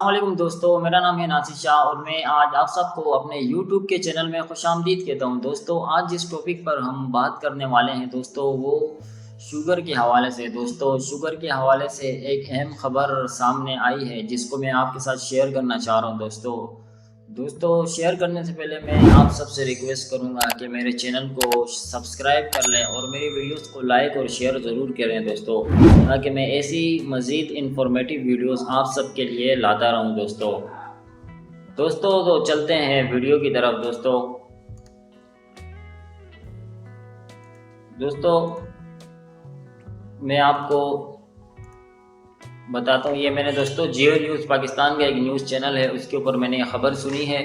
वालेकुम दोस्तों, मेरा नाम है नासिर शाह और मैं आज आप सबको अपने यूट्यूब के चैनल में खुशामदीद कहता हूं। दोस्तों, आज जिस टॉपिक पर हम बात करने वाले हैं दोस्तों, वो शुगर के हवाले से। दोस्तों, शुगर के हवाले से एक अहम खबर सामने आई है जिसको मैं आपके साथ शेयर करना चाह रहा हूं। दोस्तों शेयर करने से पहले मैं आप सबसे रिक्वेस्ट करूंगा कि मेरे चैनल को सब्सक्राइब कर लें और मेरी वीडियोस को लाइक और शेयर ज़रूर करें दोस्तों, ताकि मैं ऐसी मज़ीद इंफॉर्मेटिव वीडियोस आप सबके लिए लाता रहूं। दोस्तों तो चलते हैं वीडियो की तरफ। दोस्तों मैं आपको बताता हूँ, ये मैंने दोस्तों जियो न्यूज़ पाकिस्तान का एक न्यूज़ चैनल है, उसके ऊपर मैंने ये ख़बर सुनी है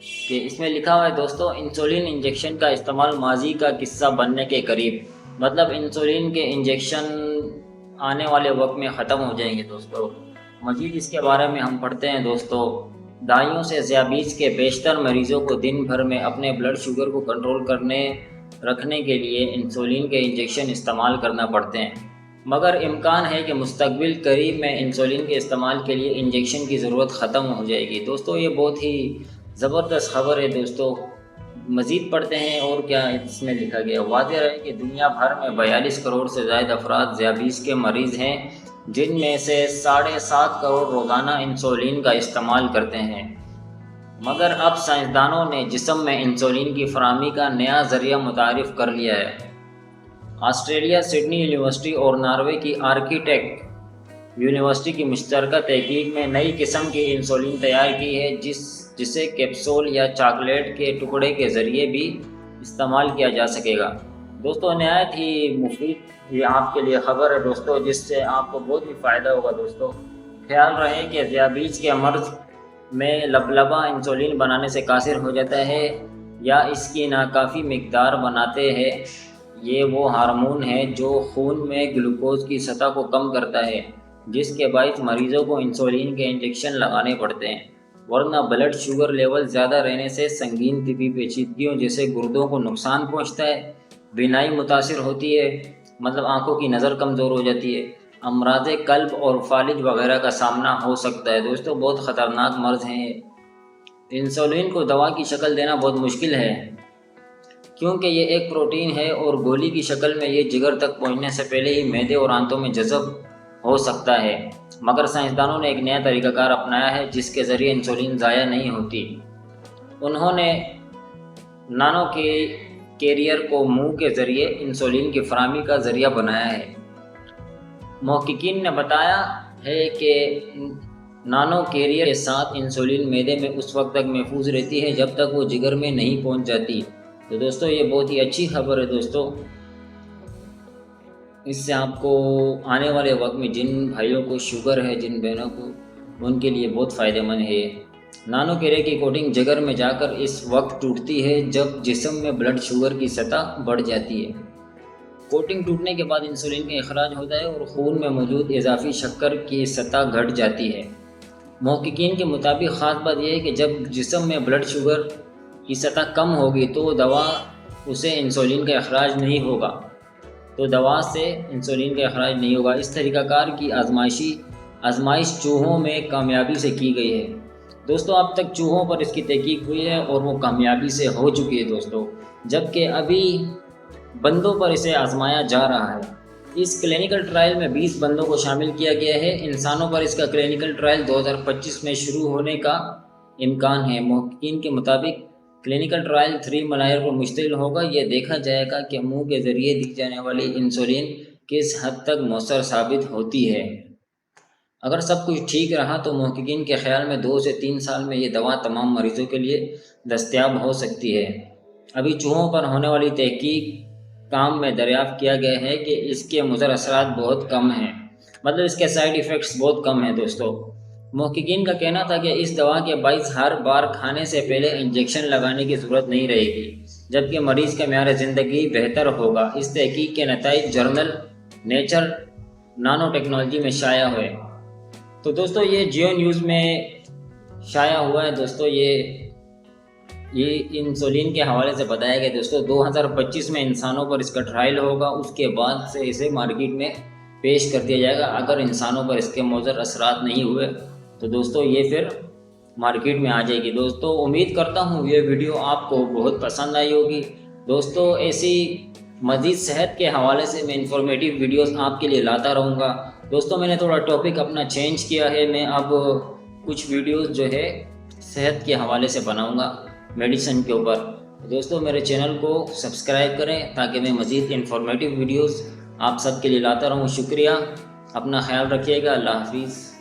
कि इसमें लिखा हुआ है दोस्तों, इंसुलिन इंजेक्शन का इस्तेमाल माजी का किस्सा बनने के करीब। मतलब इंसुलिन के इंजेक्शन आने वाले वक्त में ख़त्म हो जाएंगे दोस्तों। मज़ीद इसके बारे में हम पढ़ते हैं दोस्तों, दहाइयों से ज़ियाबीस के बेशतर मरीज़ों को दिन भर में अपने ब्लड शुगर को कंट्रोल रखने के लिए इंसुलिन के इंजेक्शन इस्तेमाल करना पड़ते हैं, मगर इम्कान है कि मुस्तकबिल करीब में इंसुलिन के इस्तेमाल के लिए इंजेक्शन की ज़रूरत ख़त्म हो जाएगी। दोस्तों ये बहुत ही ज़बरदस्त खबर है दोस्तों। मज़ीद पढ़ते हैं और क्या इसमें लिखा गया। वाज़ेह रहे कि दुनिया भर में 42 करोड़ से ज़ायद अफराद ज़ियाबीस के मरीज़ हैं, जिनमें से 7.5 करोड़ रोज़ाना इंसुलिन का इस्तेमाल करते हैं। मगर अब साइंसदानों ने जिस्म में इंसुलिन की फराहमी का नया ज़रिया मुतारिफ़ कर लिया है। ऑस्ट्रेलिया, सिडनी यूनिवर्सिटी और नॉर्वे की आर्किटेक्ट यूनिवर्सिटी की मुश्तरका तहकीक में नई किस्म की इंसुलिन तैयार की है, जिसे कैप्सूल या चॉकलेट के टुकड़े के ज़रिए भी इस्तेमाल किया जा सकेगा। दोस्तों नहायत ही मुफीद ये आपके लिए ख़बर है दोस्तों, जिससे आपको बहुत ही फ़ायदा होगा। दोस्तों ख्याल रहे कि ज़ियाबीस के मर्ज़ में लबलबा इंसुलिन बनाने से कासिर हो जाता है या इसकी नाकाफ़ी मिकदार बनाते हैं। ये वो हार्मोन है जो खून में ग्लूकोज की सतह को कम करता है, जिसके बायस मरीज़ों को इंसुलिन के इंजेक्शन लगाने पड़ते हैं, वरना ब्लड शुगर लेवल ज़्यादा रहने से संगीन तिबी पेचीदगियों जैसे गुर्दों को नुकसान पहुंचता है, बीनाई मुतासिर होती है, मतलब आंखों की नज़र कमज़ोर हो जाती है, अमराज़ कल्ब और फालिज वगैरह का सामना हो सकता है। दोस्तों बहुत ख़तरनाक मर्ज़ हैं। इंसुलिन को दवा की शक्ल देना बहुत मुश्किल है, क्योंकि ये एक प्रोटीन है और गोली की शक्ल में ये जिगर तक पहुंचने से पहले ही मैदे और आंतों में जज़ब हो सकता है। मगर साइंसदानों ने एक नया तरीक़ाकार अपनाया है जिसके ज़रिए इंसुलिन ज़ाया नहीं होती। उन्होंने नानो के कैरियर को मुंह के ज़रिए इंसुलिन की फराहमी का ज़रिया बनाया है। मुहक्किकीन ने बताया है कि नानो कैरियर के साथ इंसुलिन मैदे में उस वक्त तक महफूज रहती है जब तक वो जिगर में नहीं पहुंच जाती। तो दोस्तों ये बहुत ही अच्छी खबर है दोस्तों। इससे आपको आने वाले वक्त में जिन भाइयों को शुगर है, जिन बहनों को, उनके लिए बहुत फ़ायदेमंद है। नानो कैरियर की कोटिंग जिगर में जाकर इस वक्त टूटती है जब जिस्म में ब्लड शुगर की सतह बढ़ जाती है। कोटिंग टूटने के बाद इंसुलिन का इखराज होता है और खून में मौजूद इजाफी शक्कर की सतह घट जाती है। मुहक्किकीन के मुताबिक ख़ास बात यह है कि जब जिस्म में ब्लड शुगर की सतह कम होगी तो दवा से इंसुलिन का इखराज नहीं होगा। इस तरीक़ाकार की आजमाइश चूहों में कामयाबी से की गई है। दोस्तों अब तक चूहों पर इसकी तहकीक हुई है और वो कामयाबी से हो चुकी है दोस्तों, जबकि अभी बंदों पर इसे आजमाया जा रहा है। इस क्लिनिकल ट्रायल में 20 बंदों को शामिल किया गया है। इंसानों पर इसका क्लिनिकल ट्रायल 2025 में शुरू होने का इम्कान है। मुहक्किकीन के मुताबिक क्लिनिकल ट्रायल 3 मलायर पर मुश्तमिल होगा। यह देखा जाएगा कि मुंह के ज़रिए दी जाने वाली इंसुलिन किस हद तक मौसर साबित होती है। अगर सब कुछ ठीक रहा तो मुहक्किकीन के ख्याल में 2 से 3 साल में ये दवा तमाम मरीज़ों के लिए दस्तयाब हो सकती है। अभी चूहों पर होने वाली तहकीक काम में दरियाफ़्त किया गया है कि इसके मुज़र असरात बहुत कम हैं, मतलब इसके साइड इफ़ेक्ट्स बहुत कम हैं। दोस्तों मुहक्किकीन का कहना था कि इस दवा के बायस हर बार खाने से पहले इंजेक्शन लगाने की ज़रूरत नहीं रहेगी, जबकि मरीज़ का म्यार ज़िंदगी बेहतर होगा। इस तहकीक के नताइज जर्नल नेचर नानो टेक्नोलॉजी में शाया हुए। तो दोस्तों ये जियो न्यूज़ में शाया हुआ है। दोस्तों ये इंसुलिन के हवाले से बताया गया। दोस्तों 2025 में इंसानों पर इसका ट्रायल होगा, उसके बाद से इसे मार्केट में पेश कर दिया जाएगा। अगर इंसानों पर इसके मुज़र असरात नहीं हुए تو دوستوں یہ پھر مارکیٹ میں آ جائے گی۔ دوستوں امید کرتا ہوں یہ ویڈیو آپ کو بہت پسند آئی ہوگی۔ دوستوں ایسی مزید صحت کے حوالے سے میں انفارمیٹیو ویڈیوز آپ کے لیے لاتا رہوں گا۔ دوستوں میں نے تھوڑا ٹاپک اپنا چینج کیا ہے، میں اب کچھ ویڈیوز جو ہے صحت کے حوالے سے بناؤں گا، میڈیسن کے اوپر۔ دوستوں میرے چینل کو سبسکرائب کریں تاکہ میں مزید انفارمیٹیو ویڈیوز آپ سب کے لیے لاتا رہوں۔ شکریہ، اپنا خیال رکھیے گا، اللہ حافظ۔